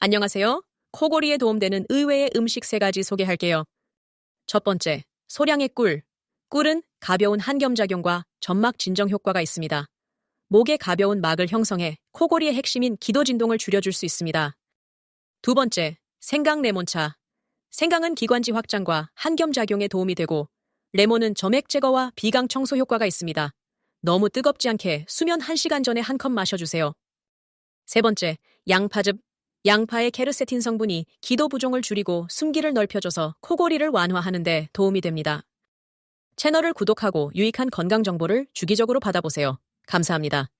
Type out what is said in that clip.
안녕하세요. 코골이에 도움되는 의외의 음식 3가지 소개할게요. 첫 번째, 소량의 꿀. 꿀은 가벼운 한겸작용과 점막 진정 효과가 있습니다. 목에 가벼운 막을 형성해 코골이의 핵심인 기도 진동을 줄여줄 수 있습니다. 두 번째, 생강 레몬차. 생강은 기관지 확장과 한겸작용에 도움이 되고, 레몬은 점액 제거와 비강 청소 효과가 있습니다. 너무 뜨겁지 않게 수면 1시간 전에 한 컵 마셔주세요. 세 번째, 양파즙. 양파의 케르세틴 성분이 기도 부종을 줄이고 숨기를 넓혀줘서 코골이를 완화하는 데 도움이 됩니다. 채널을 구독하고 유익한 건강 정보를 주기적으로 받아보세요. 감사합니다.